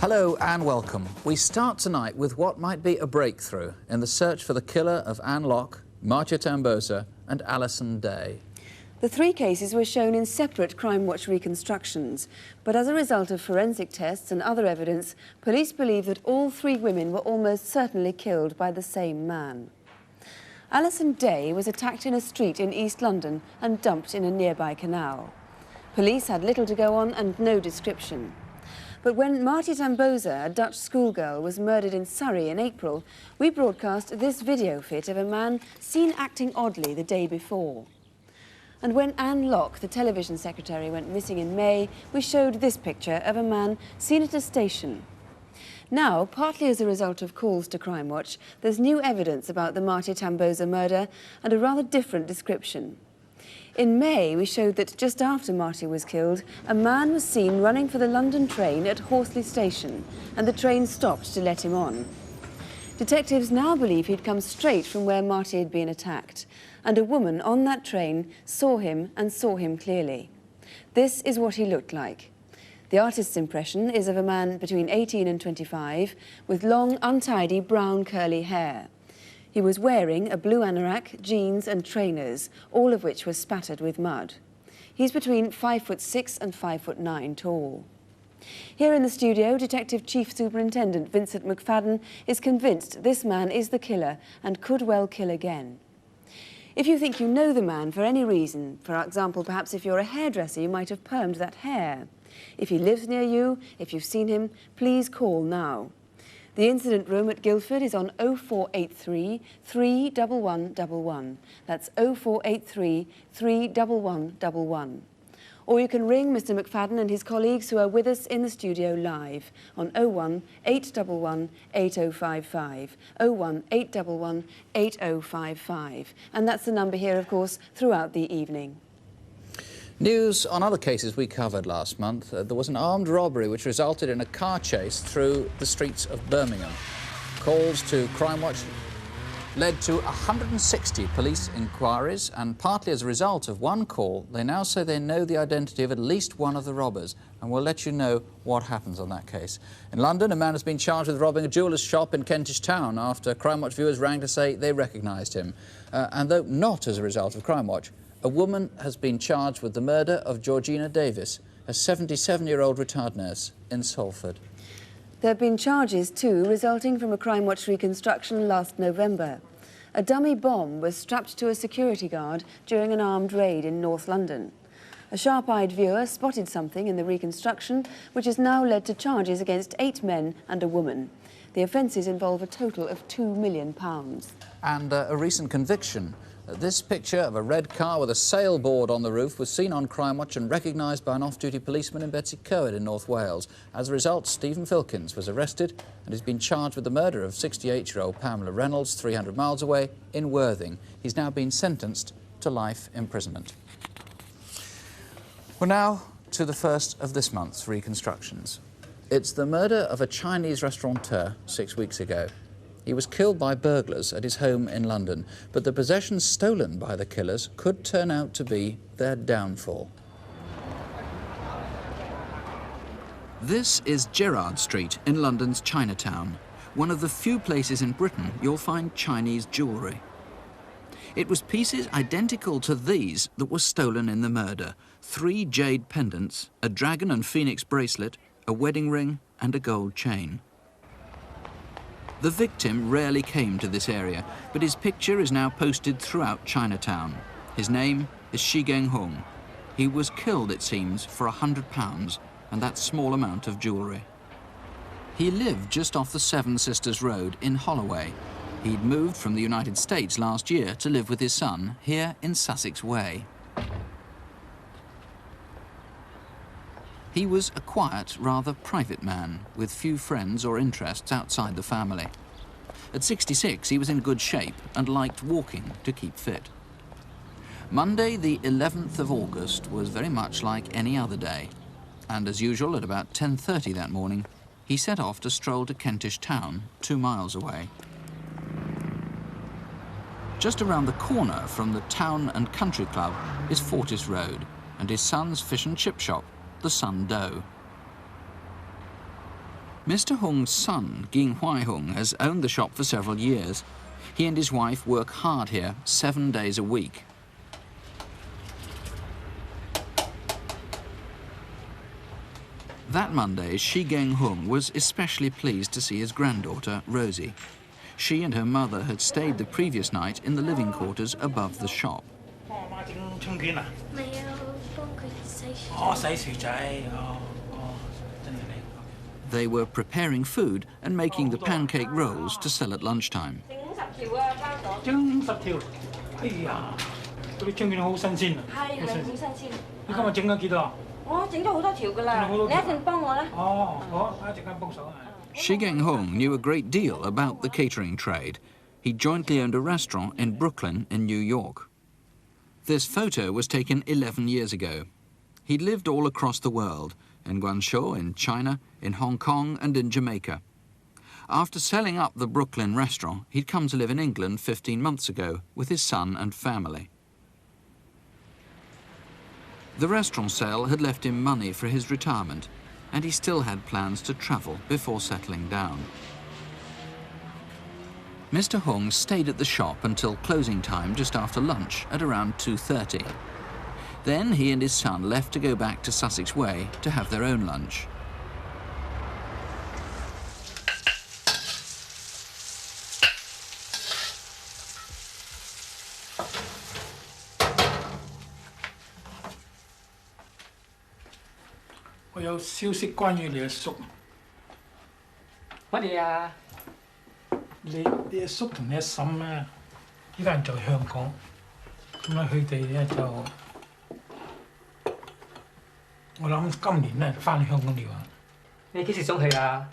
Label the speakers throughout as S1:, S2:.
S1: Hello and welcome. We start tonight with what might be a breakthrough in the search for the killer of Anne Locke, Marcia Tamboza and Alison Day.
S2: The three cases were shown in separate Crimewatch reconstructions, but as a result of forensic tests and other evidence, police believe that all three women were almost certainly killed by the same man. Alison Day was attacked in a street in East London and dumped in a nearby canal. Police had little to go on and no description. But when Marcia Tamboza, a Dutch schoolgirl, was murdered in Surrey in April, we broadcast this video fit of a man seen acting oddly the day before. And when Anne Locke, the television secretary, went missing in May, we showed this picture of a man seen at a station. Now, partly as a result of calls to Crimewatch, there's new evidence about the Marcia Tamboza murder and a rather different description. In May, we showed that just after Marcia was killed, a man was seen running for the London train at Horsley Station, and the train stopped to let him on. Detectives now believe he'd come straight from where Marcia had been attacked, and a woman on that train saw him and saw him clearly. This is what he looked like. The artist's impression is of a man between 18 and 25, with long, untidy, brown, curly hair. He was wearing a blue anorak, jeans and trainers, all of which were spattered with mud. He's between 5'6" and 5'9" tall. Here in the studio, Detective Chief Superintendent Vincent McFadden is convinced this man is the killer and could well kill again. If you think you know the man for any reason, for example, perhaps if you're a hairdresser, you might have permed that hair. If he lives near you, if you've seen him, please call now. The incident room at Guildford is on 0483 31111. That's 0483 31111. Or you can ring Mr. McFadden and his colleagues who are with us in the studio live on 01 811 8055, 01 811 8055. And that's the number here, of course, throughout the evening.
S1: News on other cases we covered last month. There was an armed robbery which resulted in a car chase through the streets of Birmingham. Calls to Crimewatch led to 160 police inquiries, and partly as a result of one call, they now say they know the identity of at least one of the robbers, and we'll let you know what happens on that case. In London, a man has been charged with robbing a jeweller's shop in Kentish Town after Crimewatch viewers rang to say they recognised him. And though not as a result of Crimewatch, a woman has been charged with the murder of Georgina Davis, a 77-year-old retired nurse in Salford.
S2: There have been charges, too, resulting from a Crimewatch reconstruction last November. A dummy bomb was strapped to a security guard during an armed raid in North London. A sharp-eyed viewer spotted something in the reconstruction, which has now led to charges against 8 men and a woman. The offences involve a total of £2 million.
S1: And a recent conviction. This picture of a red car with a sailboard on the roof was seen on Crimewatch and recognised by an off-duty policeman in Betsy Coed in North Wales. As a result, Stephen Filkins was arrested and has been charged with the murder of 68-year-old Pamela Reynolds, 300 miles away, in Worthing. He's now been sentenced to life imprisonment. Well, now to the first of this month's reconstructions. It's the murder of a Chinese restaurateur 6 weeks ago. He was killed by burglars at his home in London, but the possessions stolen by the killers could turn out to be their downfall. This is Gerrard Street in London's Chinatown, one of the few places in Britain you'll find Chinese jewellery. It was pieces identical to these that were stolen in the murder: 3 jade pendants, a dragon and phoenix bracelet, a wedding ring and a gold chain. The victim rarely came to this area, but his picture is now posted throughout Chinatown. His name is Shi Genghong. He was killed, it seems, for £100 and that small amount of jewellery. He lived just off the Seven Sisters Road in Holloway. He'd moved from the United States last year to live with his son here in Sussex Way. He was a quiet, rather private man, with few friends or interests outside the family. At 66, he was in good shape and liked walking to keep fit. Monday, the 11th of August, was very much like any other day. And as usual, at about 10:30 that morning, he set off to stroll to Kentish Town, 2 miles away. Just around the corner from the Town and Country Club is Fortis Road and his son's fish and chip shop, the Sun Doe. Mr. Hung's son, Ging Huai-hung, has owned the shop for several years. He and his wife work hard here 7 days a week. That Monday, Shi Geng-hung was especially pleased to see his granddaughter, Rosie. She and her mother had stayed the previous night in the living quarters above the shop. They were preparing food and making the pancake rolls to sell at lunchtime. Shi Geng-hung knew a great deal about the catering trade. He jointly owned a restaurant in Brooklyn in New York. This photo was taken 11 years ago. He'd lived all across the world, in Guangzhou, in China, in Hong Kong and in Jamaica. After selling up the Brooklyn restaurant, he'd come to live in England 15 months ago with his son and family. The restaurant sale had left him money for his retirement, and he still had plans to travel before settling down. Mr. Hung stayed at the shop until closing time just after lunch at around 2:30. Then he and his son left to go back to Sussex Way to have their own lunch.
S3: I have news about your son.
S4: What is it?
S3: 你阿叔同你阿嬸啊，依家人在香港，咁咧佢哋咧就，我諗今年咧翻去香港了啊。
S4: 你幾時想去啊？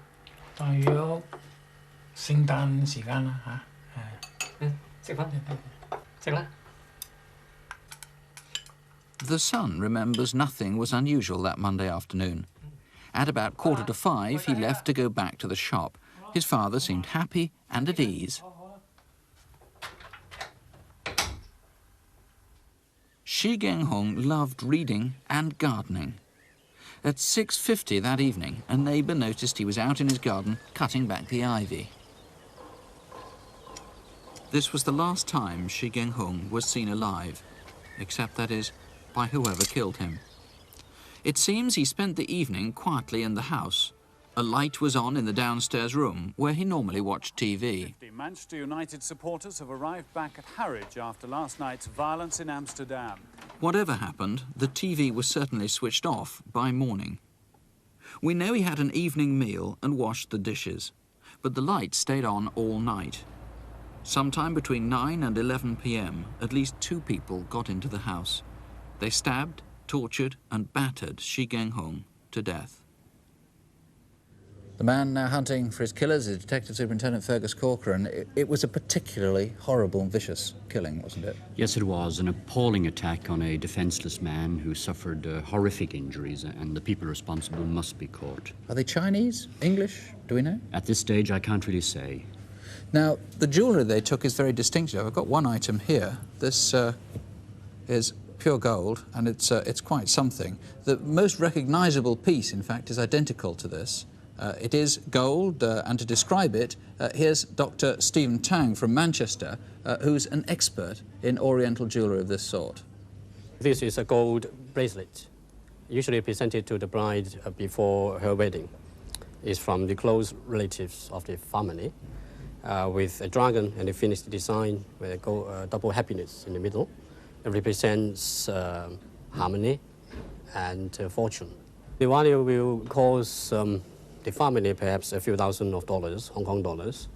S3: 大約聖誕時間啦嚇，
S4: 食飯，食啦。
S1: The son remembers nothing was unusual that Monday afternoon. At about 4:45, he left to go back to the shop. His father seemed happy and at ease. Shi Geng-hung loved reading and gardening. At 6:50 that evening, a neighbour noticed he was out in his garden cutting back the ivy. This was the last time Shi Geng-hung was seen alive, except, that is, by whoever killed him. It seems he spent the evening quietly in the house. A light was on in the downstairs room where he normally watched TV.
S5: Manchester United supporters have arrived back at Harwich after last night's violence in Amsterdam.
S1: Whatever happened, the TV was certainly switched off by morning. We know he had an evening meal and washed the dishes, but the light stayed on all night. Sometime between 9 and 11 p.m, at least 2 people got into the house. They stabbed, tortured and battered Shi Geng-hung to death. The man now hunting for his killers is Detective Superintendent Fergus Corker, and it was a particularly horrible and vicious killing, wasn't it?
S6: Yes, it was. An appalling attack on a defenseless man who suffered horrific injuries, and the people responsible must be caught.
S1: Are they Chinese? English? Do we know?
S6: At this stage, I can't really say.
S1: Now, the jewellery they took is very distinctive. I've got one item here. This is pure gold, and it's quite something. The most recognisable piece, in fact, is identical to this. It is gold, and to describe it, here's Dr. Stephen Tang from Manchester, who's an expert in Oriental jewellery of this sort.
S7: This is a gold bracelet, usually presented to the bride before her wedding. It's from the close relatives of the family, with a dragon and a finished design with a double happiness in the middle. It represents harmony and fortune. The value will cost the family perhaps a few thousand of dollars, Hong Kong dollars,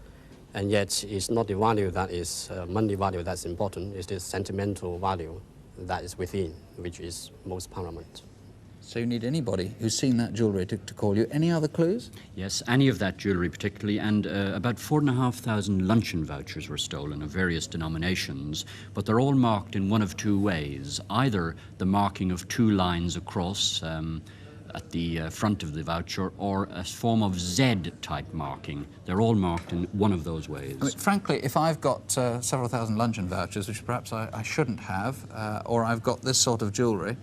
S7: and yet it's not the value that is money value that's important, it's the sentimental value that is within, which is most paramount.
S1: So you need anybody who's seen that jewellery to call you. Any other clues?
S6: Yes, any of that jewellery particularly, and about 4,500 luncheon vouchers were stolen of various denominations, but they're all marked in one of two ways. Either the marking of 2 lines across at the front of the voucher, or a form of Z-type marking. They're all marked in one of those ways.
S1: I mean, frankly, if I've got several thousand luncheon vouchers, which perhaps I shouldn't have, or I've got this sort of jewellery,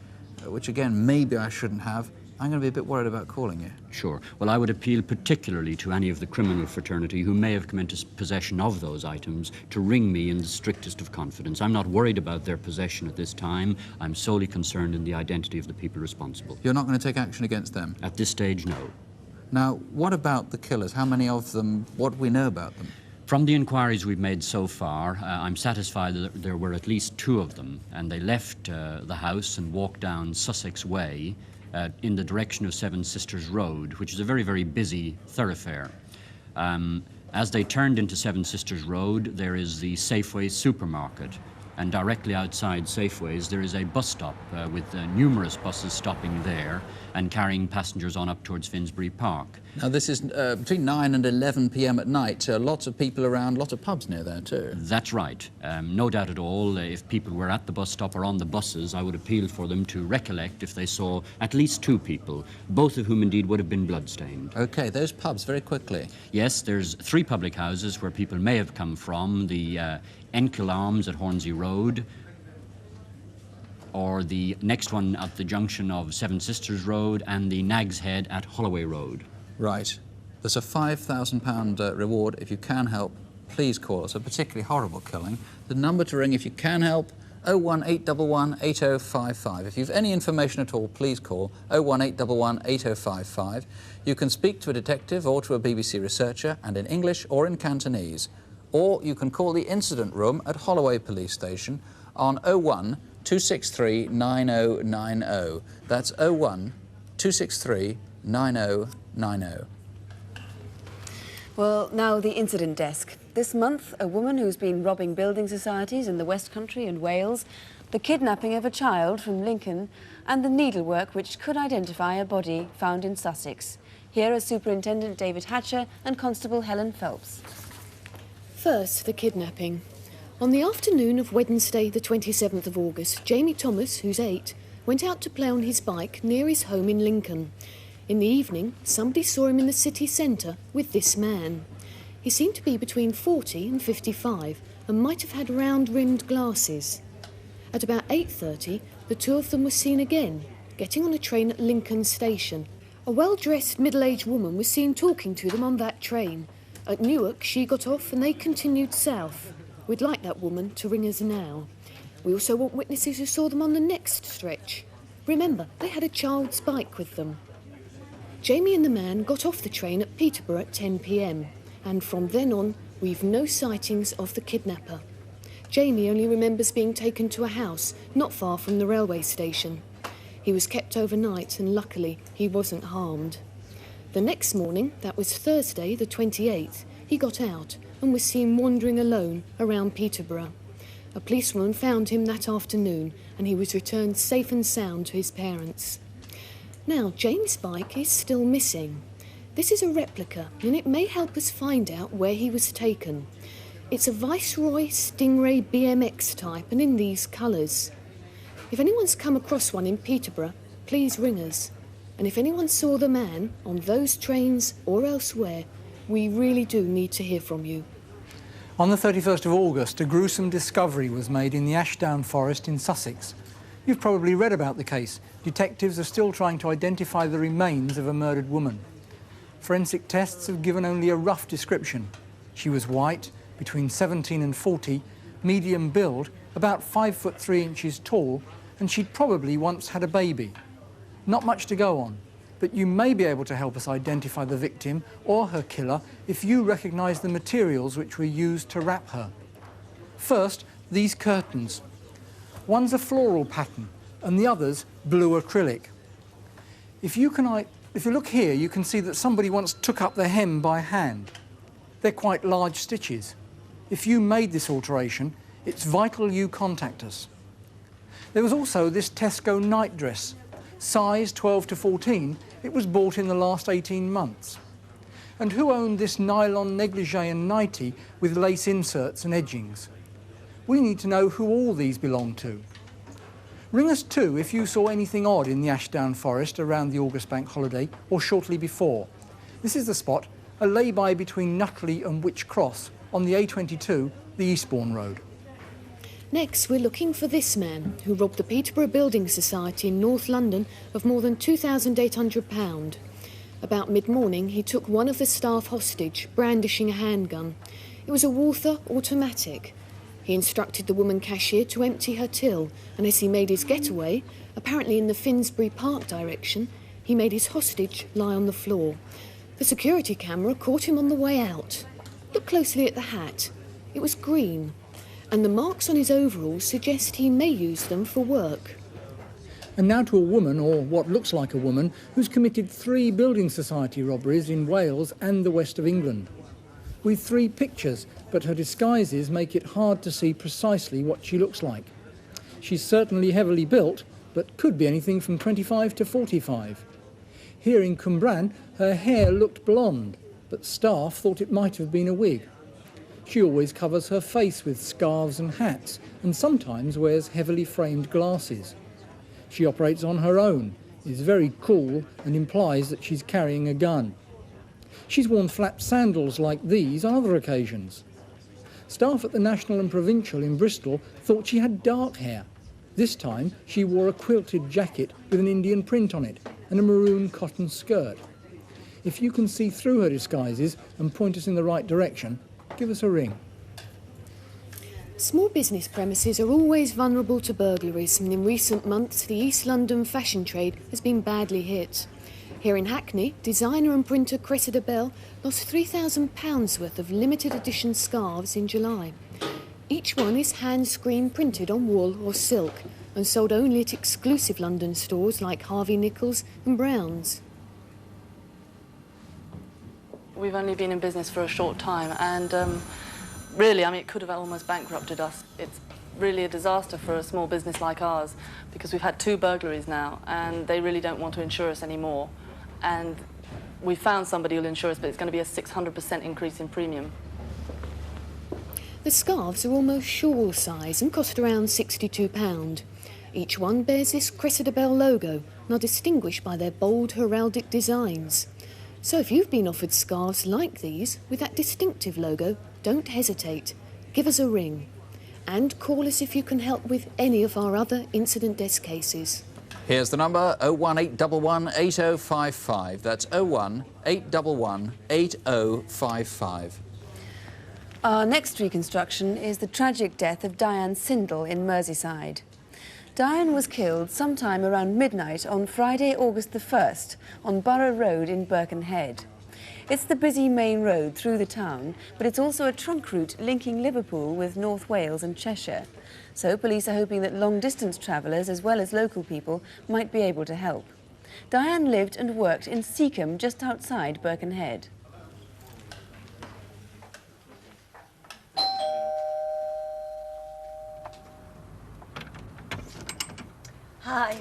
S1: which again maybe I shouldn't have, I'm going to be a bit worried about calling you.
S6: Sure. Well, I would appeal particularly to any of the criminal fraternity who may have come into possession of those items to ring me in the strictest of confidence. I'm not worried about their possession at this time. I'm solely concerned in the identity of the people responsible.
S1: You're not going to take action against them?
S6: At this stage, no.
S1: Now, what about the killers? How many of them? What do we know about them?
S6: From the inquiries we've made so far, I'm satisfied that there were at least 2 of them, and they left the house and walked down Sussex Way in the direction of Seven Sisters Road, which is a very, very busy thoroughfare. As they turned into Seven Sisters Road, there is the Safeway supermarket, and directly outside Safeway's there is a bus stop with numerous buses stopping there and carrying passengers on up towards Finsbury Park.
S1: Now, this is between 9 and 11 p.m. at night. Lots of people around, lots of pubs near there too.
S6: That's right. No doubt at all, if people were at the bus stop or on the buses, I would appeal for them to recollect if they saw at least 2 people, both of whom indeed would have been bloodstained.
S1: OK, those pubs, very quickly.
S6: Yes, there's 3 public houses where people may have come from. The Enkill Arms at Hornsey Road, or the next one at the junction of Seven Sisters Road, and the Nag's Head at Holloway Road.
S1: Right. There's a £5,000 reward. If you can help, please call us. A particularly horrible killing. The number to ring if you can help, 01811 8055. If you've any information at all, please call 01811 8055. You can speak to a detective or to a BBC researcher, and in English or in Cantonese. Or you can call the incident room at Holloway Police Station on 01 263 9090. That's 01 263 9090.
S2: Well, now the incident desk. This month, a woman who's been robbing building societies in the West Country and Wales, the kidnapping of a child from Lincoln, and the needlework which could identify a body found in Sussex. Here are Superintendent David Hatcher and Constable Helen Phelps.
S8: First, the kidnapping. On the afternoon of Wednesday, the 27th of August, Jamie Thomas, who's 8, went out to play on his bike near his home in Lincoln. In the evening, somebody saw him in the city centre with this man. He seemed to be between 40 and 55 and might have had round-rimmed glasses. At about 8:30, the 2 of them were seen again, getting on a train at Lincoln Station. A well-dressed middle-aged woman was seen talking to them on that train. At Newark, she got off and they continued south. We'd like that woman to ring us now. We also want witnesses who saw them on the next stretch. Remember, they had a child's bike with them. Jamie and the man got off the train at Peterborough at 10 p.m, and from then on, we've no sightings of the kidnapper. Jamie only remembers being taken to a house not far from the railway station. He was kept overnight and luckily he wasn't harmed. The next morning, that was Thursday the 28th, he got out and was seen wandering alone around Peterborough. A policewoman found him that afternoon and he was returned safe and sound to his parents. Now, Jamie's bike is still missing. This is a replica and it may help us find out where he was taken. It's a Viceroy Stingray BMX type and in these colours. If anyone's come across one in Peterborough, please ring us. And if anyone saw the man on those trains or elsewhere, we really do need to hear from you.
S3: On the 31st of August, a gruesome discovery was made in the Ashdown Forest in Sussex. You've probably read about the case. Detectives are still trying to identify the remains of a murdered woman. Forensic tests have given only a rough description. She was white, between 17 and 40, medium build, about 5 foot 3 inches tall, and she'd probably once had a baby. Not much to go on, but you may be able to help us identify the victim or her killer if you recognise the materials which were used to wrap her. First, these curtains. One's a floral pattern and the other's blue acrylic. If you look here, you can see that somebody once took up the hem by hand. They're quite large stitches. If you made this alteration, it's vital you contact us. There was also this Tesco nightdress. Size 12 to 14, it was bought in the last 18 months. And who owned this nylon negligee and nightie with lace inserts and edgings? We need to know who all these belong to. Ring us too if you saw anything odd in the Ashdown Forest around the August Bank holiday or shortly before. This is the spot, a lay-by between Nutley and Wych Cross on the A22, the Eastbourne Road.
S8: Next, we're looking for this man, who robbed the Peterborough Building Society in North London of more than £2,800. About mid-morning, he took one of the staff hostage, brandishing a handgun. It was a Walther automatic. He instructed the woman cashier to empty her till, and as he made his getaway, apparently in the Finsbury Park direction, he made his hostage lie on the floor. The security camera caught him on the way out. Look closely at the hat. It was green, and the marks on his overalls suggest he may use them for work.
S3: And now to a woman, or what looks like a woman, who's committed 3 building society robberies in Wales and the west of England. We've 3 pictures, but her disguises make it hard to see precisely what she looks like. She's certainly heavily built, but could be anything from 25 to 45. Here in Cwmbran, her hair looked blonde, but staff thought it might have been a wig. She always covers her face with scarves and hats, and sometimes wears heavily framed glasses. She operates on her own, is very cool, and implies that she's carrying a gun. She's worn flat sandals like these on other occasions. Staff at the National and Provincial in Bristol thought she had dark hair. This time she wore a quilted jacket with an Indian print on it and a maroon cotton skirt. If you can see through her disguises and point us in the right direction, give us a ring.
S8: Small business premises are always vulnerable to burglaries, and in recent months the East London fashion trade has been badly hit. Here in Hackney, designer and printer Cressida Bell lost £3,000 worth of limited edition scarves in July. Each one is hand-screen printed on wool or silk and sold only at exclusive London stores like Harvey Nichols and Brown's.
S9: We've only been in business for a short time, and really, I mean, it could have almost bankrupted us. It's really a disaster for a small business like ours, because we've had 2 burglaries now, and they really don't want to insure us anymore. And we found somebody who'll insure us, but it's going to be a 600% increase in premium.
S8: The scarves are almost shawl size and cost around £62. Each one bears this Cressida Bell logo and are distinguished by their bold heraldic designs. So if you've been offered scarves like these with that distinctive logo, don't hesitate. Give us a ring. And call us if you can help with any of our other incident desk cases.
S10: Here's the number, 01811 8055. That's 01811 8055.
S2: Our next reconstruction is the tragic death of Diane Sindel in Merseyside. Diane was killed sometime around midnight on Friday, August the 1st, on Borough Road in Birkenhead. It's the busy main road through the town, but it's also a trunk route linking Liverpool with North Wales and Cheshire. So police are hoping that long-distance travellers, as well as local people, might be able to help. Diane lived and worked in Seacombe, just outside Birkenhead.
S11: Hi.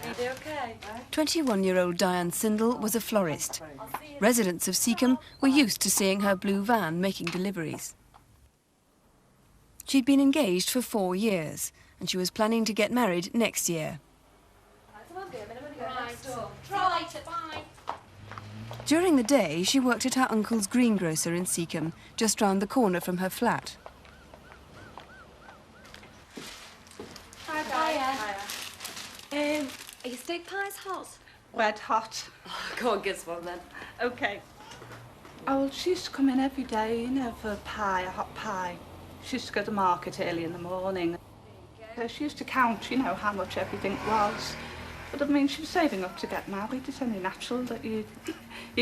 S11: Are you okay?
S2: 21-year-old Diane Sindel was a florist. Residents of Seacombe were used to seeing her blue van making deliveries. She'd been engaged for 4 years, and she was planning to get married next year. During the day, she worked at her uncle's greengrocer in Seacombe, just round the corner from her flat.
S11: Are your steak pies hot?
S12: Red hot.
S11: Oh, go on, give us one then.
S12: OK. Oh, well, she used to come in every day, you know, for a pie, a hot pie. She used to go to market early in the morning. So she used to count, you know, how much everything was. But, I mean, she was saving up to get married. It's only natural that you're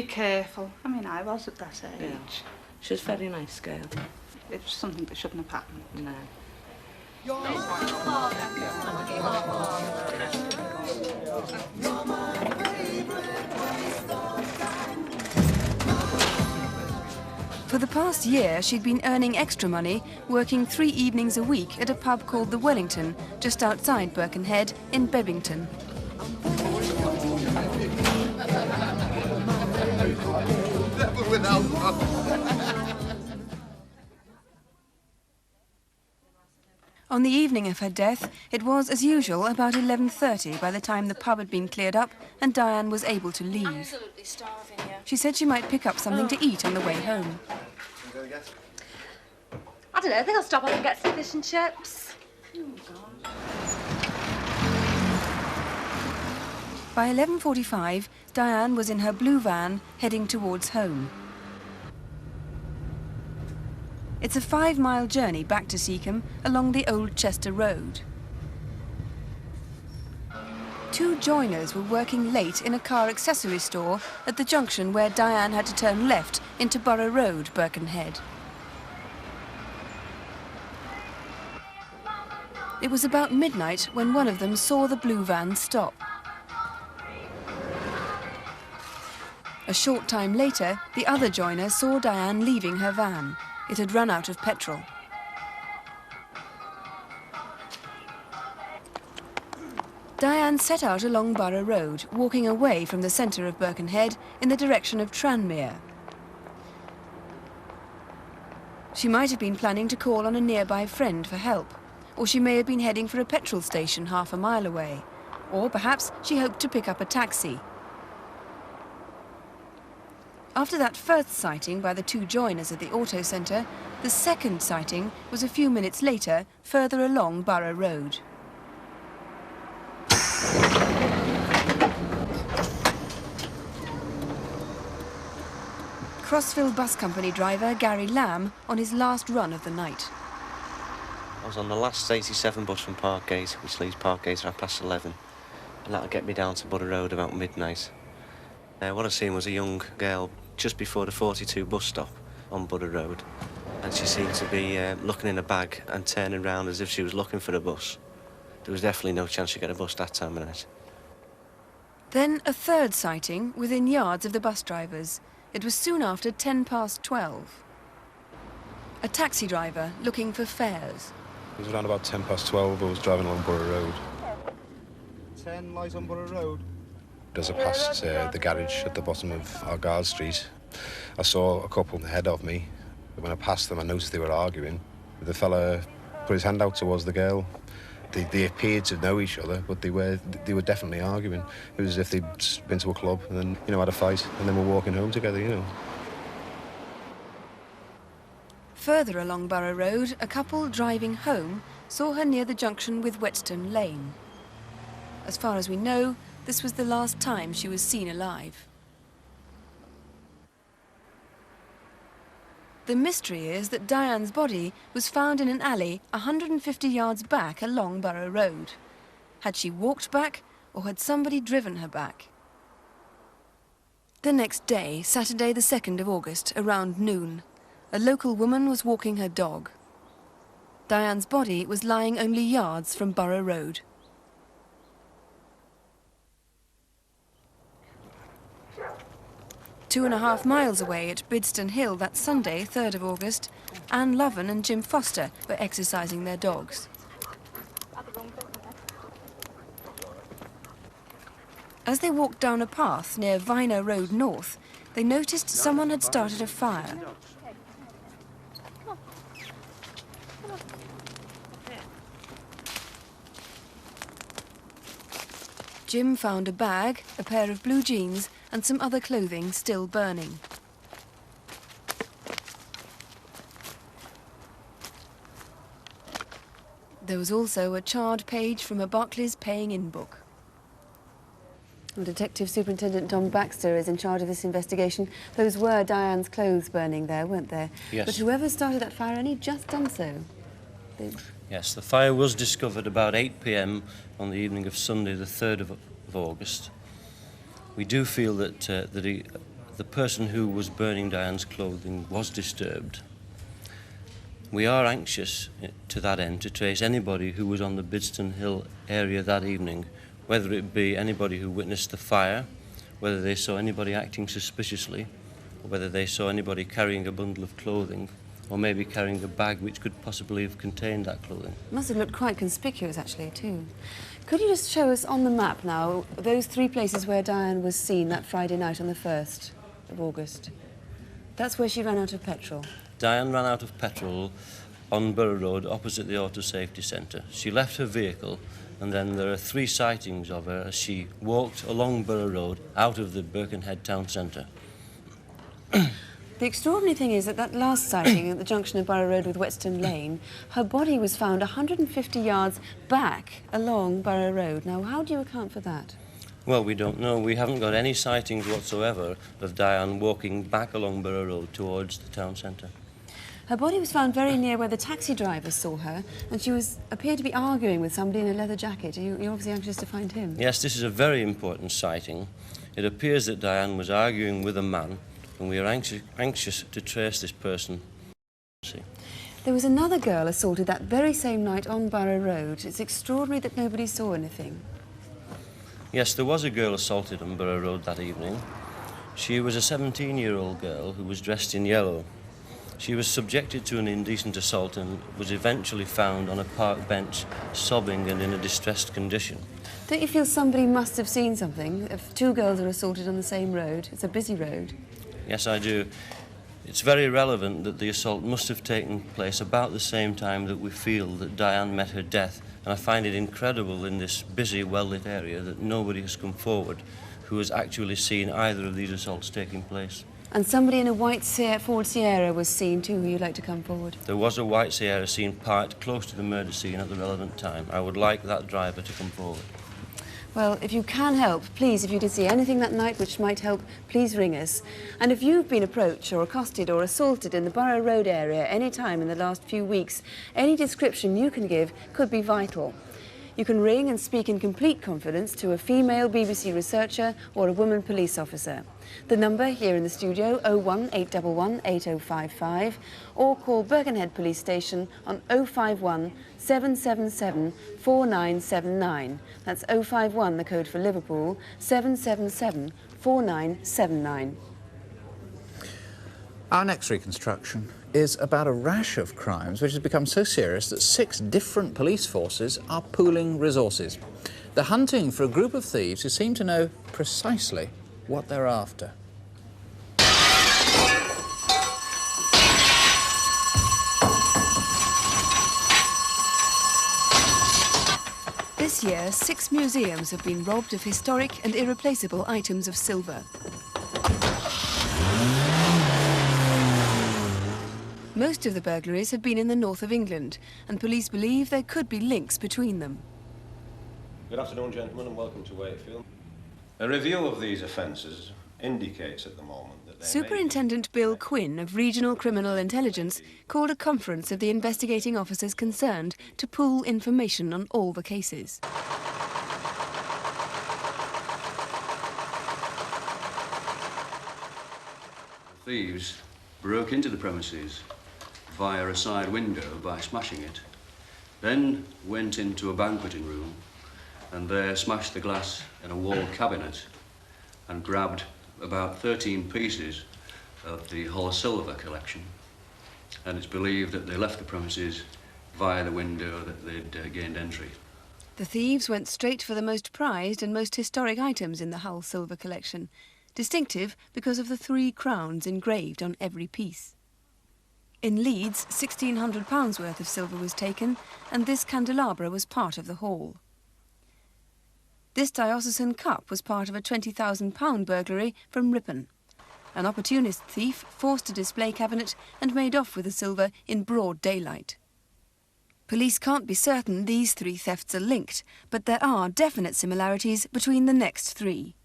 S12: careful. I mean, I was at that age.
S11: Yeah. She was a very nice girl.
S12: It was something that shouldn't have happened.
S11: No.
S2: For the past year, she'd been earning extra money, working 3 evenings a week at a pub called the Wellington, just outside Birkenhead in Bebington. On the evening of her death, it was, as usual, about 11:30 by the time the pub had been cleared up and Diane was able to leave.
S11: Absolutely starving you.
S2: She said she might pick up something to eat on the way home.
S11: I don't know, I think I'll stop off and get some fish and chips.
S2: By 11:45, Diane was in her blue van heading towards home. It's a 5-mile journey back to Seacombe along the Old Chester Road. 2 joiners were working late in a car accessory store at the junction where Diane had to turn left into Borough Road, Birkenhead. It was about midnight when one of them saw the blue van stop. A short time later, the other joiner saw Diane leaving her van. It had run out of petrol. Diane set out along Borough Road, walking away from the centre of Birkenhead in the direction of Tranmere. She might have been planning to call on a nearby friend for help, or she may have been heading for a petrol station half a mile away, or perhaps she hoped to pick up a taxi. After that first sighting by the 2 joiners at the auto centre, the second sighting was a few minutes later, further along Borough Road. Crossville Bus Company driver Gary Lamb on his last run of the night.
S13: I was on the last 87 bus from Parkgate, which leaves Parkgate at 11:30, and that'll get me down to Borough Road about midnight. What I seen was a young girl just before the 42 bus stop on Borough Road, and she seemed to be looking in a bag and turning around as if she was looking for a bus. There was definitely no chance she'd get a bus that time of night.
S2: Then a third sighting within yards of the bus drivers. It was soon after 12:10. A taxi driver looking for fares.
S14: It was around about 12:10. I was driving along Borough Road. 10 lies on Borough Road. As I passed the garage at the bottom of Argyle Street, I saw a couple ahead of me. When I passed them, I noticed they were arguing. The fella put his hand out towards the girl. They appeared to know each other, but they were definitely arguing. It was as if they'd been to a club and then, had a fight, and then were walking home together,
S2: Further along Borough Road, a couple driving home saw her near the junction with Whetstone Lane. As far as we know, this was the last time she was seen alive. The mystery is that Diane's body was found in an alley 150 yards back along Borough Road. Had she walked back, or had somebody driven her back? The next day, Saturday the 2nd of August, around noon, a local woman was walking her dog. Diane's body was lying only yards from Borough Road. Two and a half miles away at Bidston Hill that Sunday, 3rd of August, Anne Loven and Jim Foster were exercising their dogs. As they walked down a path near Viner Road North, they noticed someone had started a fire. Jim found a bag, a pair of blue jeans, and some other clothing still burning. There was also a charred page from a Barclays paying-in book. Well, Detective Superintendent Tom Baxter is in charge of this investigation. Those were Diane's clothes burning there, weren't there?
S15: Yes.
S2: But whoever started that fire only just done so.
S15: Yes, the fire was discovered about 8 p.m. on the evening of Sunday, the 3rd of August. We do feel that the person who was burning Diane's clothing was disturbed. We are anxious to that end to trace anybody who was on the Bidston Hill area that evening, whether it be anybody who witnessed the fire, whether they saw anybody acting suspiciously, or whether they saw anybody carrying a bundle of clothing, or maybe carrying a bag which could possibly have contained that clothing.
S2: Must have looked quite conspicuous, actually, too. Could you just show us on the map now those 3 places where Diane was seen that Friday night on the 1st of August? That's where she ran out of petrol.
S15: Diane ran out of petrol on Borough Road opposite the Auto Safety Centre. She left her vehicle, and then there are 3 sightings of her as she walked along Borough Road out of the Birkenhead town centre.
S2: The extraordinary thing is that that last sighting at the junction of Borough Road with Whetstone Lane, her body was found 150 yards back along Borough Road. Now, how do you account for that?
S15: Well, we don't know. We haven't got any sightings whatsoever of Diane walking back along Borough Road towards the town centre.
S2: Her body was found very near where the taxi driver saw her, and she appeared to be arguing with somebody in a leather jacket. You're obviously anxious to find him.
S15: Yes, this is a very important sighting. It appears that Diane was arguing with a man, and we are anxious to trace this person.
S2: There was another girl assaulted that very same night on Borough Road. It's extraordinary that nobody saw anything.
S15: Yes, there was a girl assaulted on Borough Road that evening. She was a 17-year-old girl who was dressed in yellow. She was subjected to an indecent assault and was eventually found on a park bench, sobbing and in a distressed condition.
S2: Don't you feel somebody must have seen something? If two girls are assaulted on the same road, it's a busy road.
S15: Yes, I do. It's very relevant that the assault must have taken place about the same time that we feel that Diane met her death, and I find it incredible in this busy, well-lit area that nobody has come forward who has actually seen either of these assaults taking place.
S2: And somebody in a white Ford Sierra was seen too, who you'd like to come forward?
S15: There was a white Sierra seen parked close to the murder scene at the relevant time. I would like that driver to come forward.
S2: Well, if you can help, please, if you did see anything that night which might help, please ring us. And if you've been approached or accosted or assaulted in the Borough Road area any time in the last few weeks, any description you can give could be vital. You can ring and speak in complete confidence to a female BBC researcher or a woman police officer. The number here in the studio, 01811 8055, or call Birkenhead Police Station on 051 777 4979. That's 051, the code for Liverpool, 777 4979.
S10: Our next reconstruction is about a rash of crimes which has become so serious that 6 different police forces are pooling resources. They're hunting for a group of thieves who seem to know precisely what they're after.
S2: This year, 6 museums have been robbed of historic and irreplaceable items of silver. Most of the burglaries have been in the north of England, and police believe there could be links between them.
S16: Good afternoon, gentlemen, and welcome to Wakefield. A review of these offences indicates at the moment that they
S2: Superintendent Bill Quinn of Regional Criminal Intelligence called a conference of the investigating officers concerned to pool information on all the cases.
S17: Thieves broke into the premises via a side window by smashing it, then went into a banqueting room and there smashed the glass in a wall cabinet and grabbed about 13 pieces of the Hull silver collection. And it's believed that they left the premises via the window that they'd gained entry.
S2: The thieves went straight for the most prized and most historic items in the Hull silver collection, distinctive because of the 3 crowns engraved on every piece. In Leeds, £1,600 worth of silver was taken, and this candelabra was part of the haul. This diocesan cup was part of a £20,000 burglary from Ripon. An opportunist thief forced a display cabinet and made off with the silver in broad daylight. Police can't be certain these 3 thefts are linked, but there are definite similarities between the next 3.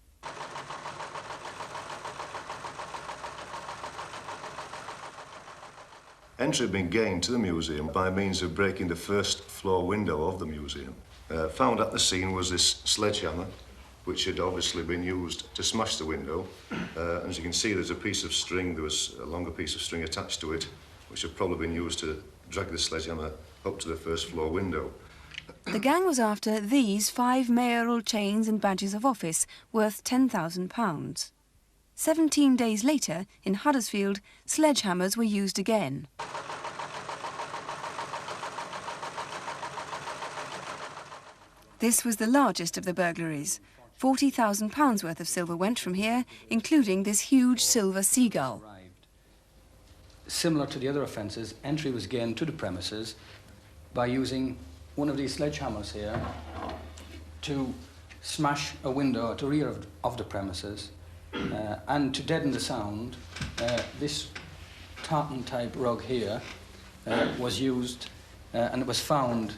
S18: Entry had been gained to the museum by means of breaking the first floor window of the museum. Found at the scene was this sledgehammer, which had obviously been used to smash the window. As you can see, there's a piece of string, there was a longer piece of string attached to it, which had probably been used to drag the sledgehammer up to the first floor window.
S2: The gang was after these 5 mayoral chains and badges of office worth £10,000. 17 days later, in Huddersfield, sledgehammers were used again. This was the largest of the burglaries. £40,000 worth of silver went from here, including this huge silver seagull.
S19: Similar to the other offences, entry was gained to the premises by using one of these sledgehammers here to smash a window at the rear of the premises. And to deaden the sound, this tartan-type rug here was used and it was found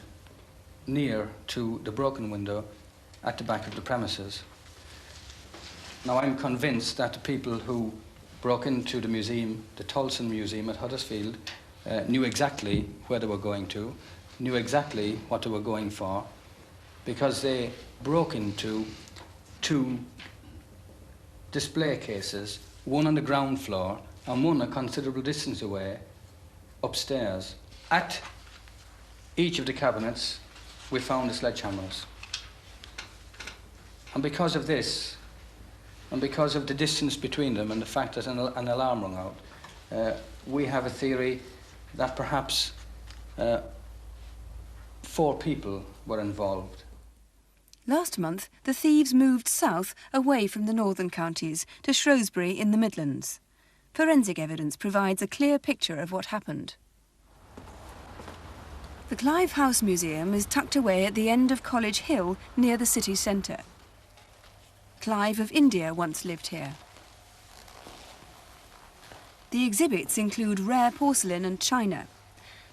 S19: near to the broken window at the back of the premises. Now, I'm convinced that the people who broke into the museum, the Tolson Museum at Huddersfield, knew exactly where they were going to, knew exactly what they were going for, because they broke into 2 display cases, one on the ground floor and one a considerable distance away upstairs. At each of the cabinets, we found the sledgehammers. And because of this, and because of the distance between them and the fact that an alarm rang out, we have a theory that perhaps 4 people were involved.
S2: Last month, the thieves moved south away from the northern counties to Shrewsbury in the Midlands. Forensic evidence provides a clear picture of what happened. The Clive House Museum is tucked away at the end of College Hill near the city centre. Clive of India once lived here. The exhibits include rare porcelain and china,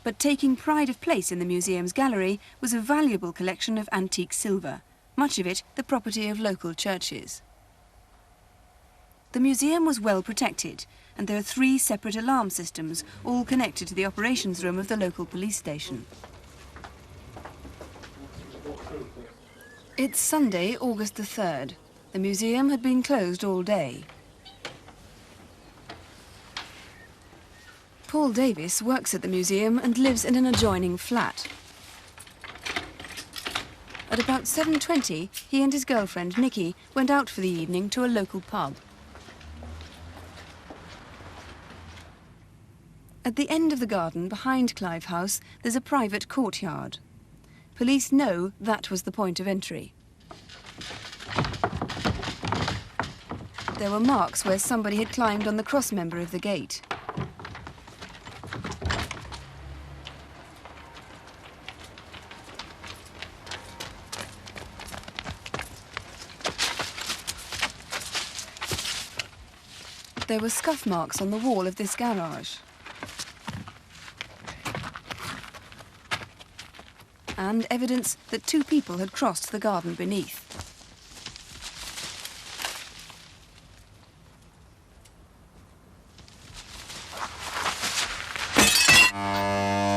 S2: but taking pride of place in the museum's gallery was a valuable collection of antique silver, much of it the property of local churches. The museum was well protected, and there are 3 separate alarm systems, all connected to the operations room of the local police station. It's Sunday, August the 3rd. The museum had been closed all day. Paul Davis works at the museum and lives in an adjoining flat. At about 7:20, he and his girlfriend, Nikki, went out for the evening to a local pub. At the end of the garden, behind Clive House, there's a private courtyard. Police know that was the point of entry. There were marks where somebody had climbed on the cross member of the gate. There were scuff marks on the wall of this garage. And evidence that 2 people had crossed the garden beneath.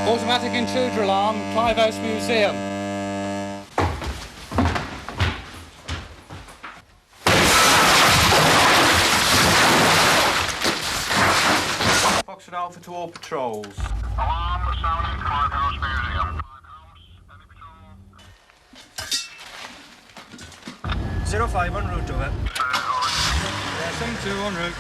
S3: Automatic intruder alarm, Clive House Museum.
S20: Foxtrot Alpha to all patrols.
S21: Alarm sounding Clive House Museum.
S20: 05 en route over. 72 en route.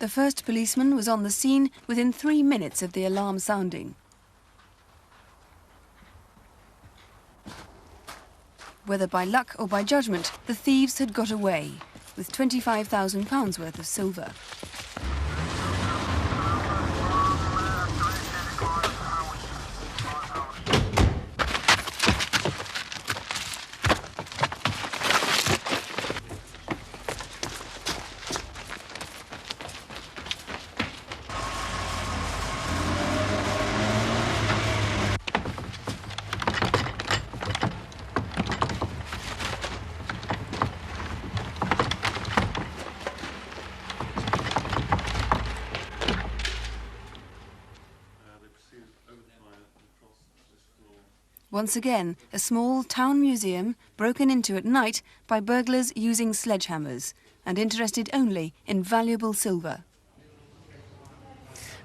S2: The first policeman was on the scene within 3 minutes of the alarm sounding. Whether by luck or by judgment, the thieves had got away with £25,000 worth of silver. Once again, a small town museum broken into at night by burglars using sledgehammers and interested only in valuable silver.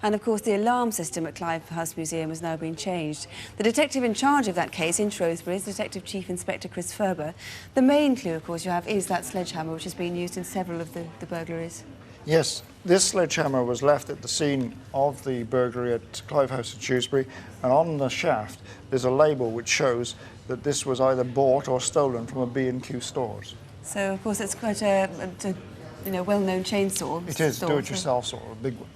S2: And of course, the alarm system at Clive House Museum has now been changed. The detective in charge of that case in Shrewsbury is Detective Chief Inspector Chris Ferber. The main clue, of course, you have is that sledgehammer, which has been used in several of the burglaries.
S22: Yes, this sledgehammer was left at the scene of the burglary at Clive House in Shrewsbury, and on the shaft there's a label which shows that this was either bought or stolen from a B&Q stores.
S2: So, of course, it's quite a well-known chainsaw.
S22: It is, do-it-yourself sort of, a big one.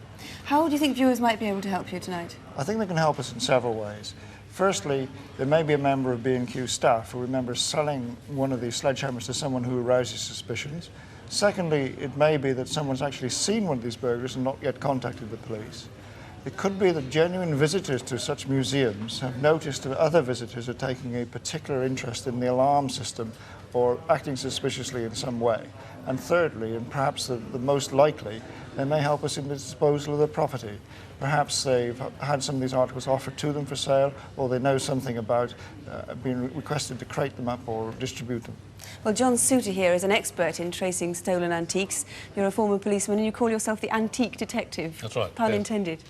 S2: How do you think viewers might be able to help you tonight?
S22: I think they can help us in several ways. Firstly, there may be a member of B&Q staff who remembers selling one of these sledgehammers to someone who arouses suspicions. Secondly, it may be that someone's actually seen one of these burglars and not yet contacted the police. It could be that genuine visitors to such museums have noticed that other visitors are taking a particular interest in the alarm system or acting suspiciously in some way. And thirdly, and perhaps the most likely, they may help us in the disposal of the property. Perhaps they've had some of these articles offered to them for sale, or they know something about being requested to crate them up or distribute them.
S2: Well, John Souter here is an expert in tracing stolen antiques. You're a former policeman and you call yourself the antique detective.
S4: That's right.
S2: Pun
S4: yeah.
S2: intended.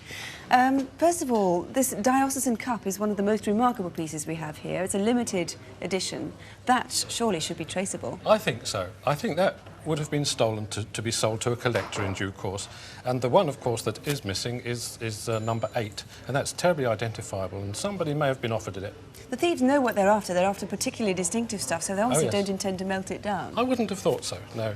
S2: First of all, this diocesan cup is one of the most remarkable pieces we have here. It's a limited edition. That surely should be traceable.
S4: I think so. I think that would have been stolen to be sold to a collector in due course. And the one, of course, that is missing is number 8, and that's terribly identifiable, and somebody may have been offered it.
S2: The thieves know what they're after. They're after particularly distinctive stuff, so they obviously
S4: yes.
S2: don't intend to melt it down.
S4: I wouldn't have thought so, no.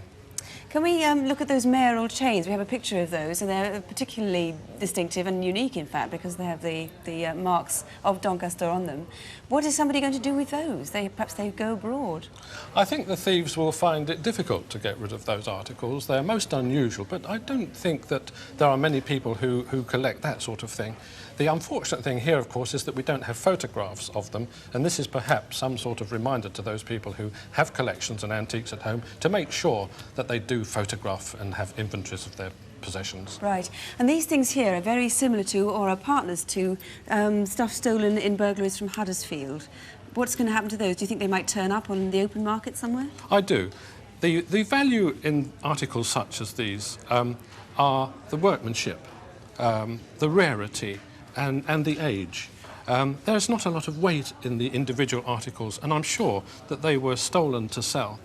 S2: Can we look at those mayoral chains? We have a picture of those, and they're particularly distinctive and unique, in fact, because they have the marks of Doncaster on them. What is somebody going to do with those? Perhaps they go abroad.
S4: I think the thieves will find it difficult to get rid of those articles. They're most unusual, but I don't think that there are many people who collect that sort of thing. The unfortunate thing here, of course, is that we don't have photographs of them, and this is perhaps some sort of reminder to those people who have collections and antiques at home to make sure that they do photograph and have inventories of their possessions.
S2: Right. And these things here are very similar to, or are partners to, stuff stolen in burglaries from Huddersfield. What's going to happen to those? Do you think they might turn up on the open market somewhere?
S4: I do. The value in articles such as these are the workmanship, the rarity, and the age. There's not a lot of weight in the individual articles, and I'm sure that they were stolen to sell.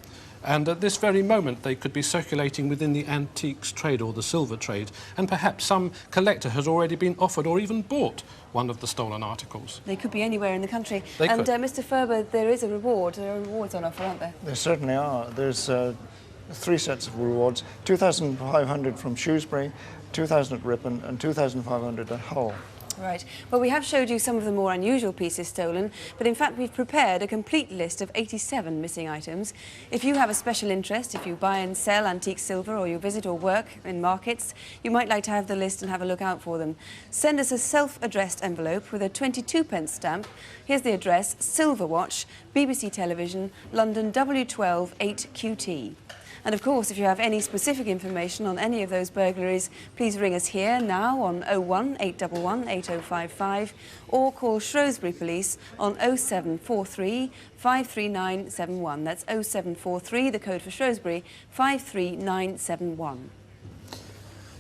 S4: And at this very moment, they could be circulating within the antiques trade or the silver trade, and perhaps some collector has already been offered or even bought one of the stolen articles.
S2: They could be anywhere in the country.
S4: They
S2: and
S4: could.
S2: Mr. Ferber, there is a reward. There are rewards on offer, aren't there?
S22: There certainly are. There's 3 sets of rewards: 2,500 from Shrewsbury, 2,000 at Ripon, and 2,500 at Hull.
S2: Right. Well, we have showed you some of the more unusual pieces stolen, but in fact we've prepared a complete list of 87 missing items. If you have a special interest, if you buy and sell antique silver, or you visit or work in markets, you might like to have the list and have a look out for them. Send us a self-addressed envelope with a 22p stamp. Here's the address: Silver Watch, BBC Television, London W12 8QT. And of course, if you have any specific information on any of those burglaries, please ring us here now on 01 811 8055 or call Shrewsbury Police on 0743 53971. That's 0743, the code for Shrewsbury, 53971.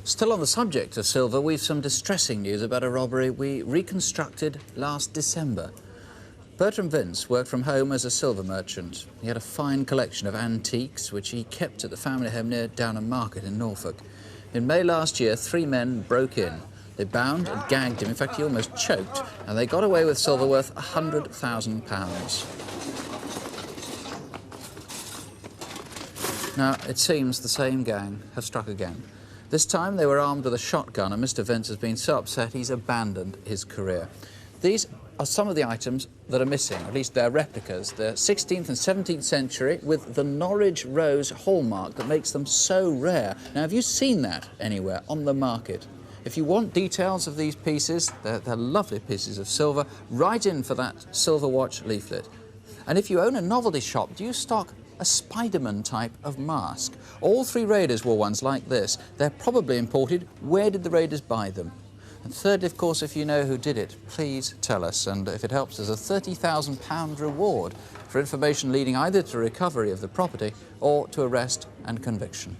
S10: Still on the subject of silver, we've some distressing news about a robbery we reconstructed last December. Bertram Vince worked from home as a silver merchant. He had a fine collection of antiques, which he kept at the family home near Downham Market in Norfolk. In May last year, 3 men broke in. They bound and gagged him. In fact, he almost choked, and they got away with silver worth £100,000. Now, it seems the same gang have struck again. This time they were armed with a shotgun, and Mr. Vince has been so upset he's abandoned his career. These are some of the items that are missing, at least they're replicas. They're 16th and 17th century with the Norwich Rose hallmark that makes them so rare. Now, have you seen that anywhere on the market? If you want details of these pieces, they're lovely pieces of silver, write in for that Silver Watch leaflet. And if you own a novelty shop, do you stock a Spider-Man type of mask? All 3 raiders wore ones like this. They're probably imported. Where did the raiders buy them? And thirdly, of course, if you know who did it, please tell us. And if it helps, there's a £30,000 reward for information leading either to recovery of the property or to arrest and conviction.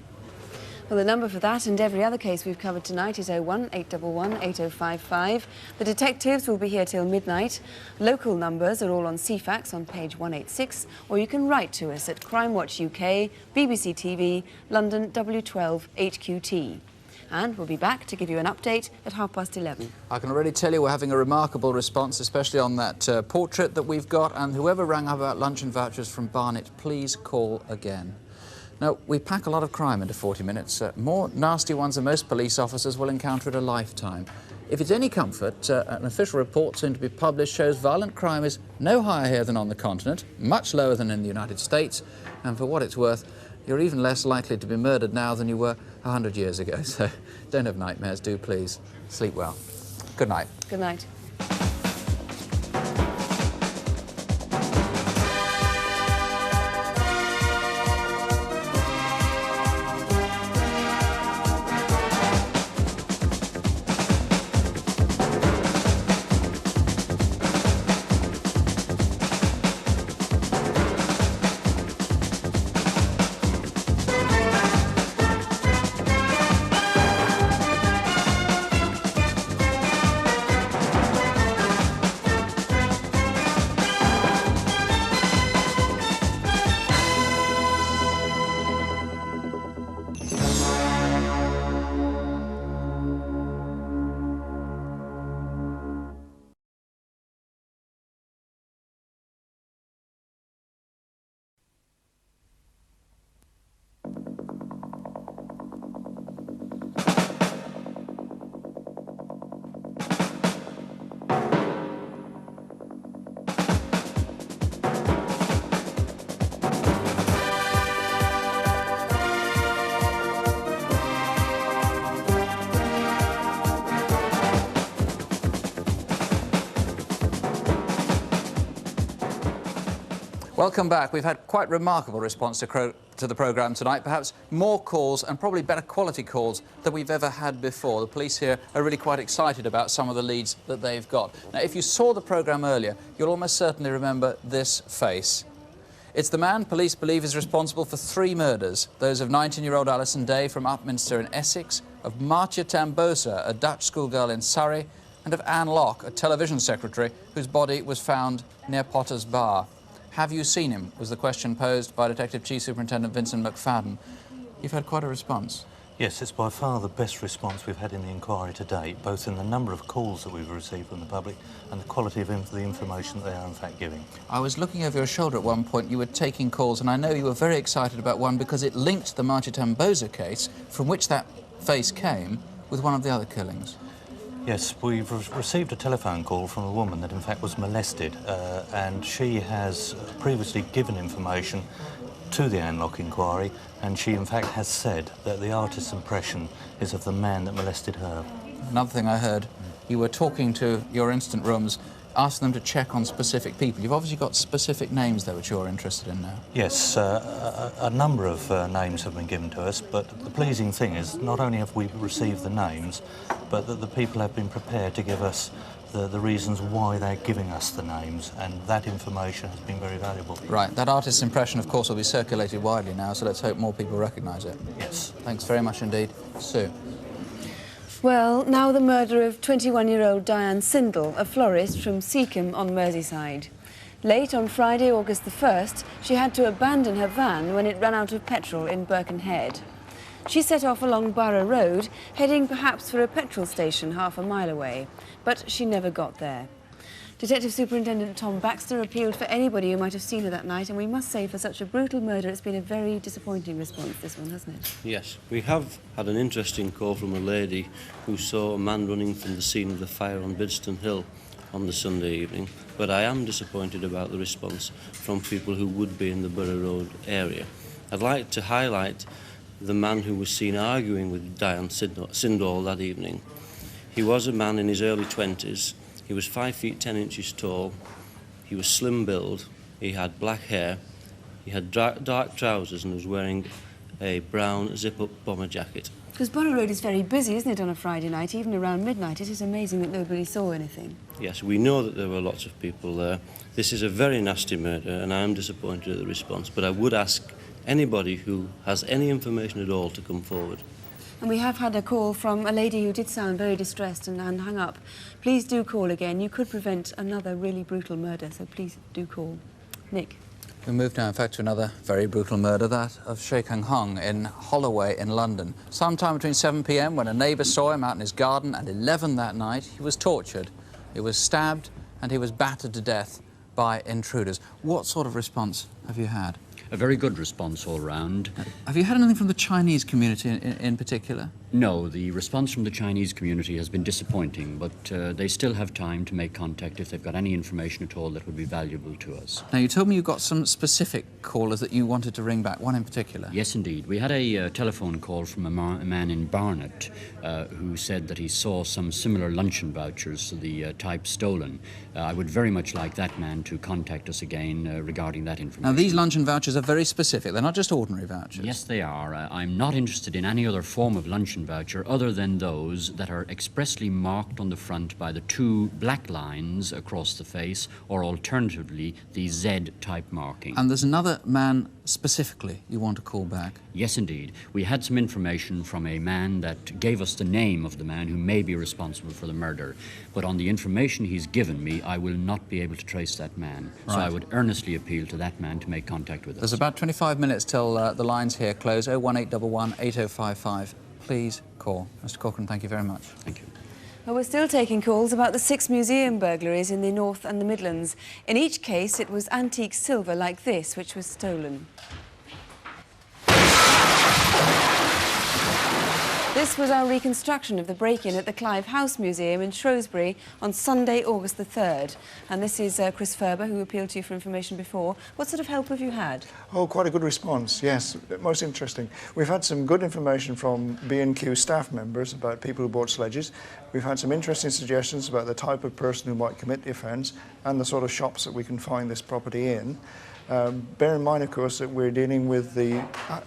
S2: Well, the number for that and every other case we've covered tonight is 01 811 8055. The detectives will be here till midnight. Local numbers are all on CFAX on page 186, or you can write to us at Crimewatch UK, BBC TV, London W12 8QT. And we'll be back to give you an update at 11:30.
S10: I can already tell you we're having a remarkable response, especially on that portrait that we've got, and whoever rang up about luncheon vouchers from Barnet, please call again. Now, we pack a lot of crime into 40 minutes, more nasty ones than most police officers will encounter in a lifetime. If it's any comfort, an official report soon to be published shows violent crime is no higher here than on the continent, much lower than in the United States, and for what it's worth, you're even less likely to be murdered now than you were 100 years ago. So don't have nightmares, do please. Sleep well. Good night.
S2: Good night.
S10: Welcome back. We've had quite remarkable response to the programme tonight, perhaps more calls and probably better quality calls than we've ever had before. The police here are really quite excited about some of the leads that they've got. Now, if you saw the programme earlier, you'll almost certainly remember this face. It's the man police believe is responsible for 3 murders, those of 19-year-old Alison Day from Upminster in Essex, of Marcia Tambosa, a Dutch schoolgirl in Surrey, and of Anne Locke, a television secretary whose body was found near Potter's Bar. Have you seen him, was the question posed by Detective Chief Superintendent Vincent McFadden. You've had quite a response.
S5: Yes, it's by far the best response we've had in the inquiry to date, both in the number of calls that we've received from the public and the quality of the information that they are in fact giving.
S10: I was looking over your shoulder at one point, you were taking calls, and I know you were very excited about one because it linked the Marcia Tambosa case, from which that face came, with one of the other killings.
S5: Yes, we've received a telephone call from a woman that in fact was molested, and she has previously given information to the Anne Locke inquiry, and she in fact has said that the artist's impression is of the man that molested her.
S10: Another thing I heard, you were talking to your instant rooms, asking them to check on specific people. You've obviously got specific names there which you're interested in now.
S5: Yes, a number of names have been given to us, but the pleasing thing is not only have we received the names, but that the people have been prepared to give us the reasons why they're giving us the names, and that information has been very valuable.
S10: Right, that artist's impression, of course, will be circulated widely now, so let's hope more people recognise it.
S5: Yes.
S10: Thanks very much indeed. Sue.
S2: Well, now the murder of 21-year-old Diane Sindel, a florist from Seacombe on Merseyside. Late on Friday, August the 1st, she had to abandon her van when it ran out of petrol in Birkenhead. She set off along Borough Road, heading perhaps for a petrol station half a mile away, but she never got there. Detective Superintendent Tom Baxter appealed for anybody who might have seen her that night, and we must say for such a brutal murder it's been a very disappointing response, this one, hasn't it?
S15: Yes, we have had an interesting call from a lady who saw a man running from the scene of the fire on Bidston Hill on the Sunday evening, but I am disappointed about the response from people who would be in the Borough Road area. I'd like to highlight the man who was seen arguing with Diane Sindel that evening. He was a man in his early 20s. He was 5 feet 10 inches tall. He was slim build. He had black hair. He had dark trousers and was wearing a brown zip-up bomber jacket.
S2: Because Borough Road is very busy, isn't it, on a Friday night, even around midnight. It is amazing that nobody saw anything.
S15: Yes, we know that there were lots of people there. This is a very nasty murder, and I am disappointed at the response, but I would ask anybody who has any information at all to come forward.
S2: And we have had a call from a lady who did sound very distressed and hung up. Please do call again. You could prevent another really brutal murder, so please do call. Nick.
S10: We move now, in fact, to another very brutal murder, that of Shea Kung Hung in Holloway in London. Sometime between 7 p.m, when a neighbour saw him out in his garden, and 11 that night, he was tortured. He was stabbed and he was battered to death by intruders. What sort of response have you had?
S6: a very good response all round.
S1: Have you had anything from the Chinese community in particular?
S6: No, the response from the Chinese community has been disappointing, but they still have time to make contact if they've got any information at all that would be valuable to us.
S1: Now, you told me you got some specific callers that you wanted to ring back, one in particular.
S6: Yes, indeed. We had a telephone call from a man in Barnet who said that he saw some similar luncheon vouchers to the type stolen. I would very much like that man to contact us again regarding that information.
S1: Now, these luncheon vouchers are very specific. They're not just ordinary vouchers.
S6: Yes, they are. I'm not interested in any other form of luncheon voucher other than those that are expressly marked on the front by the 2 black lines across the face, or alternatively the Z-type marking.
S1: And there's another man specifically you want to call back?
S6: Yes, indeed. We had some information from a man that gave us the name of the man who may be responsible for the murder, but on the information he's given me, I will not be able to trace that man.
S1: Right.
S6: So I would earnestly appeal to that man to make contact with us.
S1: There's about 25 minutes till the lines here close. 01811 8055. Please call. Mr. Corcoran, thank you very much.
S6: Thank you.
S2: Well, we're still taking calls about the 6 museum burglaries in the North and the Midlands. In each case, it was antique silver like this which was stolen. This was our reconstruction of the break-in at the Clive House Museum in Shrewsbury on Sunday, August the 3rd. And this is Chris Ferber, who appealed to you for information before. What sort of help have you had?
S22: Oh, quite a good response, yes. Most interesting. We've had some good information from B&Q staff members about people who bought sledges. We've had some interesting suggestions about the type of person who might commit the offence and the sort of shops that we can find this property in. Bear in mind, of course, that we're dealing with the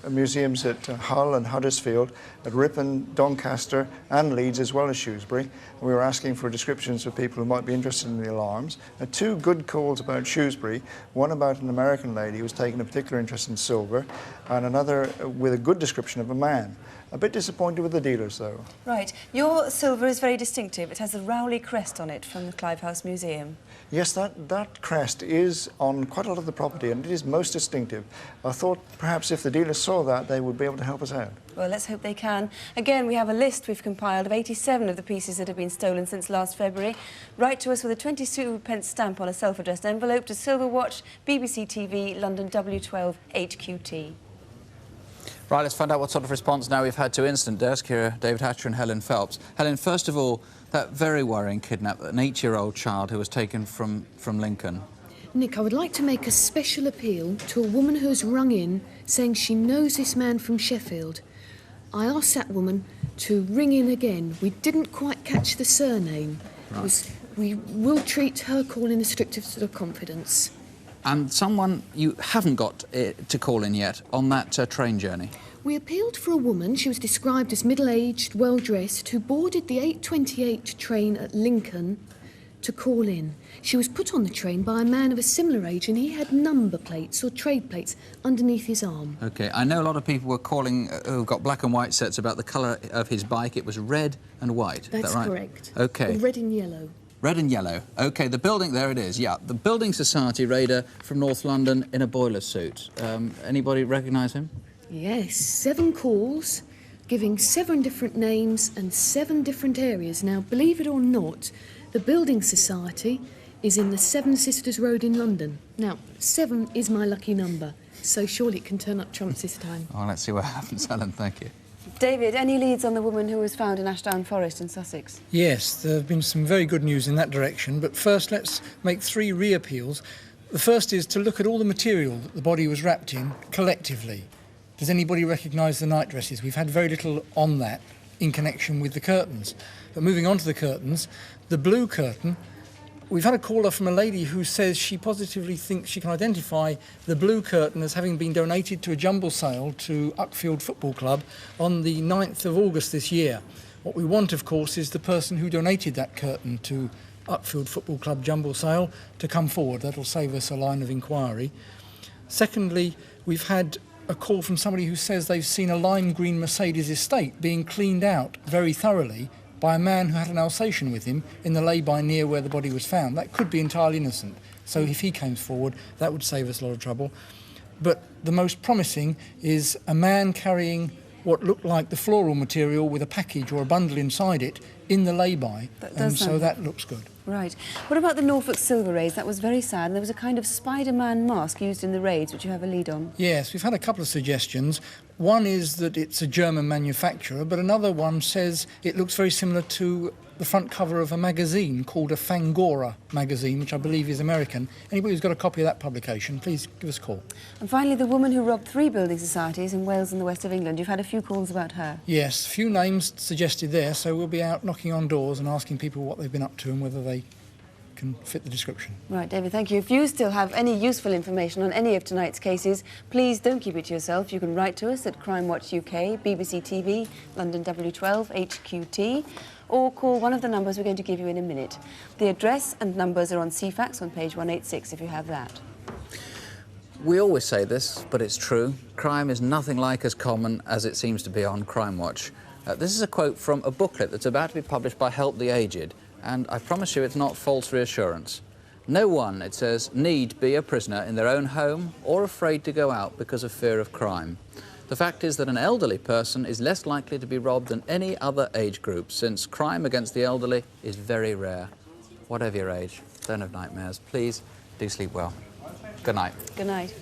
S22: museums at Hull and Huddersfield, at Ripon, Doncaster and Leeds, as well as Shrewsbury. And we were asking for descriptions of people who might be interested in the alarms. 2 good calls about Shrewsbury, one about an American lady who was taking a particular interest in silver, and another with a good description of a man. A bit disappointed with the dealers, though.
S2: Right. Your silver is very distinctive. It has a Rowley crest on it from the Clive House Museum.
S22: Yes, that crest is on quite a lot of the property, and it is most distinctive. I thought perhaps if the dealers saw that, they would be able to help us out.
S2: Well, let's hope they can. Again, we have a list we've compiled of 87 of the pieces that have been stolen since last February. Write to us with a 22p stamp on a self-addressed envelope to Silver Watch, BBC TV, London W12 8QT.
S1: Right, let's find out what sort of response now we've had to Incident Desk. Here are David Hatcher and Helen Phelps. Helen, first of all, that very worrying kidnap, an 8-year-old child who was taken from Lincoln.
S8: Nick, I would like to make a special appeal to a woman who has rung in saying she knows this man from Sheffield. I asked that woman to ring in again. We didn't quite catch the surname.
S1: Right.
S8: We will treat her call in the strictest of confidence.
S1: And someone you haven't got to call in yet on that train journey.
S8: We appealed for a woman, she was described as middle-aged, well-dressed, who boarded the 8:28 train at Lincoln to call in. She was put on the train by a man of a similar age, and he had number plates or trade plates underneath his arm.
S1: OK, I know a lot of people were calling who've got black and white sets about the colour of his bike. It was red and white.
S8: That's
S1: is that right?
S8: correct.
S1: OK.
S8: Or red and yellow.
S1: Red and yellow. OK, the building, there it is, yeah. The Building Society raider from North London in a boiler suit. Anybody recognise him?
S8: Yes, 7 calls, giving 7 different names and 7 different areas. Now, believe it or not, the Building Society is in the Seven Sisters Road in London. Now, 7 is my lucky number, so surely it can turn up trumps this time.
S1: Oh, let's see what happens, Helen, thank you.
S2: David, any leads on the woman who was found in Ashdown Forest in Sussex?
S3: Yes, there have been some very good news in that direction, but first let's make 3 re-appeals. The first is to look at all the material that the body was wrapped in collectively. Does anybody recognise the night dresses? We've had very little on that in connection with the curtains. But moving on to the curtains, the blue curtain, we've had a caller from a lady who says she positively thinks she can identify the blue curtain as having been donated to a jumble sale to Uckfield Football Club on the 9th of August this year. What we want, of course, is the person who donated that curtain to Uckfield Football Club jumble sale to come forward. That'll save us a line of inquiry. Secondly, we've had a call from somebody who says they've seen a lime green Mercedes estate being cleaned out very thoroughly by a man who had an Alsatian with him in the lay-by near where the body was found. That could be entirely innocent. So if he came forward, that would save us a lot of trouble. But the most promising is a man carrying what looked like the floral material with a package or a bundle inside it in the lay-by,
S2: That
S3: and
S2: does
S3: so
S2: sound
S3: that looks good.
S2: Right. What about the Norfolk silver raids? That was very sad. And there was a kind of Spider-Man mask used in the raids, which you have a lead on.
S3: Yes, we've had a couple of suggestions. One is that it's a German manufacturer, but another one says it looks very similar to the front cover of a magazine called a Fangora magazine, which I believe is American. Anybody who's got a copy of that publication, please give us a call.
S2: And finally, the woman who robbed 3 building societies in Wales and the west of England. You've had a few calls about her.
S3: Yes, a few names suggested there, so we'll be out knocking on doors and asking people what they've been up to and whether they can fit the description.
S2: Right, David, thank you. If you still have any useful information on any of tonight's cases, please don't keep it to yourself. You can write to us at Crimewatch UK, BBC TV, London W12, HQT, or call one of the numbers we're going to give you in a minute. The address and numbers are on CFAX on page 186 if you have that.
S10: We always say this, but it's true. Crime is nothing like as common as it seems to be on Crimewatch. This is a quote from a booklet that's about to be published by Help the Aged, and I promise you it's not false reassurance. No one, it says, need be a prisoner in their own home or afraid to go out because of fear of crime. The fact is that an elderly person is less likely to be robbed than any other age group, since crime against the elderly is very rare. Whatever your age, don't have nightmares. Please do sleep well. Good night.
S2: Good night.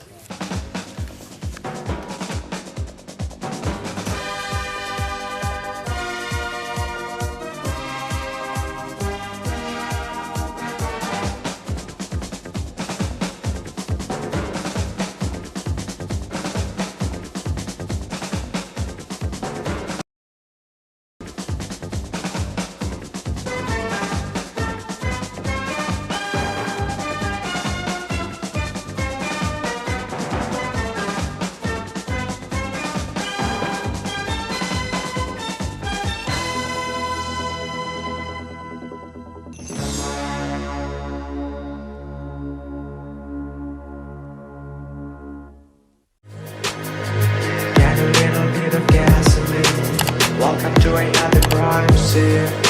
S7: Walk up to another crime scene.